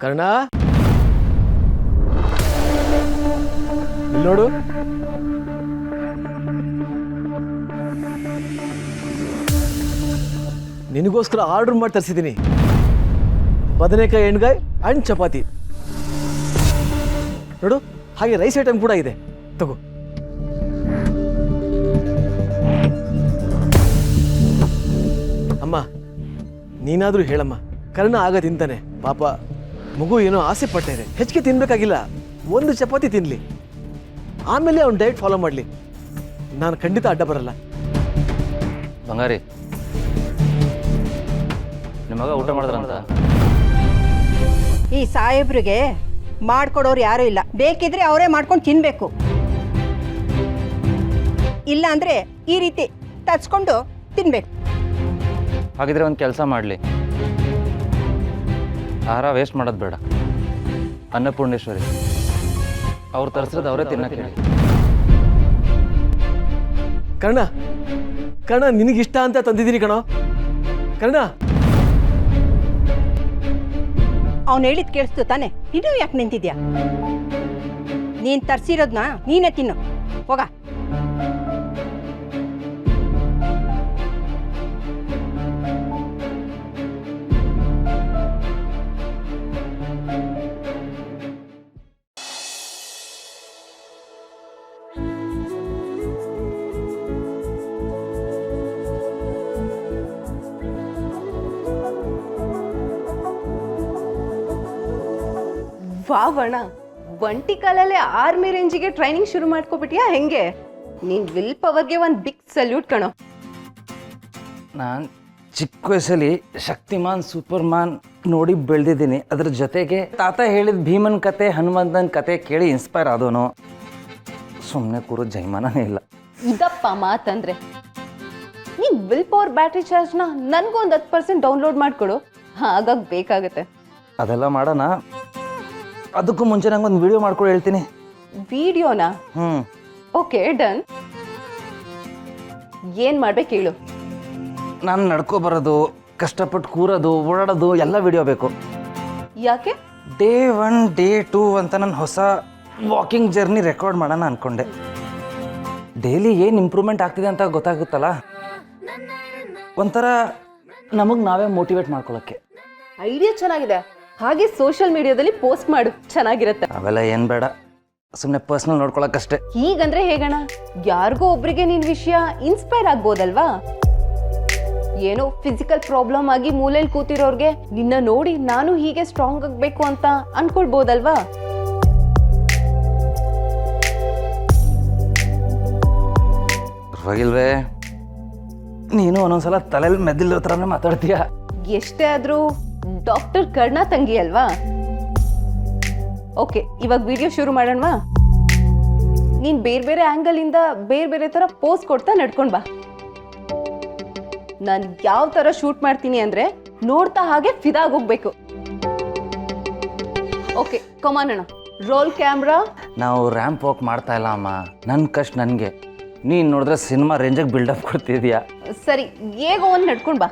ಕರ್ಣ ಇಲ್ಲಿ ನೋಡು. ನಿನಗೋಸ್ಕರ ಆರ್ಡರ್ ಮಾಡಿ ತರಿಸಿದ್ದೀನಿ. ಬದನೆಕಾಯಿ ಎಣ್ಗಾಯಿ ಅಂಡ್ ಚಪಾತಿ ನೋಡು. ಹಾಗೆ ರೈಸ್ ಐಟಮ್ ಕೂಡ ಇದೆ, ತಗೋ. ಅಮ್ಮ ನೀನಾದ್ರೂ ಹೇಳಮ್ಮ, ಕರ್ಣ ಆಗ ತಿಂತಾನೆ. ಪಾಪ ಮಗು ಏನೋ ಆಸೆ ಪಡ್ತಾ ಇದೆ, ಹೆಚ್ಚಿಗೆ ತಿನ್ಬೇಕಾಗಿಲ್ಲ, ಒಂದು ಚಪಾತಿ ತಿನ್ಲಿ, ಆಮೇಲೆ ಅವ್ನು ಡಯಟ್ ಫಾಲೋ ಮಾಡಲಿ. ನಾನು ಖಂಡಿತ ಅಡ್ಡ ಬರಲ್ಲ. ಬಂಗಾರಿ, ನಿಮ್ಮ ಮಗ ಊಟ ಮಾಡಿದ್ರಂತ? ಈ ಸಾಹೇಬ್ರಿಗೆ ಮಾಡ್ಕೊಡೋರು ಯಾರೂ ಇಲ್ಲ. ಬೇಕಿದ್ರೆ ಅವರೇ ಮಾಡ್ಕೊಂಡು ತಿನ್ಬೇಕು, ಇಲ್ಲ ಅಂದ್ರೆ ಈ ರೀತಿ ತರ್ಸ್ಕೊಂಡು ತಿನ್ಬೇಕು. ಹಾಗಿದ್ರೆ ಒಂದು ಕೆಲಸ ಮಾಡಲಿ, ಆಹಾರ ವೇಸ್ಟ್ ಮಾಡೋದು ಬೇಡ. ಅನ್ನಪೂರ್ಣೇಶ್ವರಿ ಅವ್ರು ತರಿಸಿರೋದು ಅವರೇ ತಿನ್ನಕ್ಕೆ ಹೇಳಿ. ಕರ್ಣ ಕರ್ಣ ನಿನಗಿಷ್ಟ ಅಂತ ತಂದಿದ್ದೀನಿ ಕಣೋ. ಕರ್ಣ ಅವ್ನು ಹೇಳಿದ್ ಕೇಳಿಸ್ತು ತಾನೆ? ಇನ್ನೂ ಯಾಕೆ ನಿಂತಿದ್ಯಾ? ನೀನ್ ತರ್ಸಿರೋದ್ನ ನೀನೇ ತಿನ್ನು, ಹೋಗ. ವಾವಣ, ಒಂಟಿ ಕಾಲಲ್ಲೇ ಆರ್ಮಿ ರೇಂಜಿಗೆ ಟ್ರೈನಿಂಗ್ ಶುರು ಮಾಡ್ಕೊಬಿಟ್ಯಾ ಹೆಂಗೆ? ನೀನ್ ವಿಲ್ ಪವರ್ಗೆ ಒಂದು ಬಿಗ್ ಸಲ್ಯೂಟ್ ಕಣೋ. ನಾನು ಚಿಕ್ಕ ವಯಸ್ಸಲ್ಲಿ ಶಕ್ತಿಮಾನ್ ಸೂಪರ್ಮಾನ್ ನೋಡಿ ಬೆಳೆದಿದ್ದೀನಿ. ಅದ್ರ ಜೊತೆಗೆ ತಾತ ಹೇಳಿದ ಭೀಮನ್ ಕತೆ, ಹನುಮಂತನ ಕತೆ ಕೇಳಿ ಇನ್ಸ್ಪೈರ್ ಆದೋನು. ಸುಮ್ಮನೆ ಕೂರೋ ಜೈಮಾನನೇ ಇಲ್ಲ. ಇದಪ್ಪ ಮಾತಂದ್ರೆ. ನೀನ್ ವಿಲ್ ಪವರ್ ಬ್ಯಾಟ್ರಿ ಚಾರ್ಜ್ನ ನನಗೂ ಒಂದು 10% ಡೌನ್ಲೋಡ್ ಮಾಡಿಕೊಡು, ಹಾಗಾಗಿ ಬೇಕಾಗುತ್ತೆ. ಅದೆಲ್ಲ ಮಾಡೋಣ. ಅದಕ್ಕೂ ಮುಂಚೆ ನಂಗೆ ಒಂದು ವಿಡಿಯೋ ಮಾಡ್ಕೊಂಡು ಹೇಳ್ತೀನಿ. ವಿಡಿಯೋನಾ? Okay, done. ಏನು ಮಾಡ್ಬೇಕು ಹೇಳು. ನಾನು ನಡ್ಕೊ ಬರೋದು, ಕಷ್ಟಪಟ್ಟು ಕೂರೋದು, ಓಡಾಡೋದು ಎಲ್ಲ ವಿಡಿಯೋ ಬೇಕು. ಯಾಕೆ? ಡೇ 1 ಡೇ 2 ಅಂತ ನಾನು ಹೊಸ ವಾಕಿಂಗ್ ಜರ್ನಿ ರೆಕಾರ್ಡ್ ಮಾಡೋಣ ಅಂದ್ಕೊಂಡೆ. ಡೈಲಿ ಏನು ಇಂಪ್ರೂವ್ಮೆಂಟ್ ಆಗ್ತಿದೆ ಅಂತ ಗೊತ್ತಾಗುತ್ತಲ್ಲ, ಒಂಥರ ನಮಗೆ ನಾವೇ ಮೋಟಿವೇಟ್ ಮಾಡ್ಕೊಳ್ಳೋಕ್ಕೆ. ಐಡಿಯಾ ಚೆನ್ನಾಗಿದೆ. ಹಾಗೆ ಸೋಷಿಯಲ್ ಮೀಡಿಯಾದಲ್ಲಿ ಪೋಸ್ಟ್ ಮಾಡು, ಚೆನ್ನಾಗಿರುತ್ತೆ. ಅವೆಲ್ಲ ಏನು ಬೇಡ, ಸುಮ್ಮನೆ ಪರ್ಸ್ನಲ್ ನೋಡ್ಕೊಳಕ್ಕಷ್ಟೇ. ಹೀಗಂದ್ರೆ ಹೇಗಣ? ಯಾರಿಗೋ ಒಬ್ರಿಗೆ ನಿನ್ ವಿಷಯ ಇನ್ಸ್ಪೈರ್ ಆಗ್ಬೋದಲ್ವಾ? ಏನೋ ಫಿಸಿಕಲ್ ಪ್ರಾಬ್ಲಮ್ ಆಗಿ ಮೂಲೆಯಲ್ಲಿ ಕೂತಿರೋರ್ಗೆ ನಿನ್ನ ನೋಡಿ ನಾನು ಹೀಗೆ ಸ್ಟ್ರಾಂಗ್ ಆಗಬೇಕು ಅಂತ ಅನ್ಕೊಳ್ಬೋದಲ್ವಾ? ಪರವಾಗಿಲ್ವೇ, ನೀನು ಒಂದೊಂದ್ಸಲ ತಲೆಯಲ್ಲಿ ಮೆದ್ದಿಲ್ಲೋ ಥರನೇ ಮಾತಾಡ್ತೀಯ. ಎಷ್ಟೇ ಆದ್ರೂ ಡಾಕ್ಟರ್ ಕರ್ಣ ತಂಗಿ ಅಲ್ವಾ? ಓಕೆ, ಇವಾಗ ವಿಡಿಯೋ ಶುರು ಮಾಡೋಣವಾ? ನೀನ್ ಬೇರೆ ಬೇರೆ ಆಂಗಲ್ ಇಂದ ಬೇರೆ ಬೇರೆ ತರ ಪೋಸ್ ಕೊಡ್ತಾ ನಡ್ಕೊಂಡ್ ಬಾ. ನಾನು ಯಾವ ತರ ಶೂಟ್ ಮಾಡ್ತೀನಿ ಅಂದ್ರೆ ನೋಡ್ತಾ ಹಾಗೆ ಫಿದಾಗ್ ಹೋಗ್ಬೇಕು. ಓಕೆ, ಕಮಾನ್ ಅಣ್ಣ, ರೋಲ್ ಕ್ಯಾಮ್ರಾ. ನಾವು ರ್ಯಾಂಪ್ ವಾಕ್ ಮಾಡ್ತಾ ಇಲ್ಲ ಅಮ್ಮ, ನನ್ನ ಕಷ್ಟ ನನಗೆ. ನೀನು ನೋಡಿದ್ರೆ ಸಿನಿಮಾ ರೇಂಜಿಗೆ ಬಿಲ್ಡಪ್ ಕೊಡ್ತಿದ್ಯಾ. ಸರಿ, ಹೇಗೋ ಒಂದು ನಡ್ಕೊಂಡ್ ಬಾ.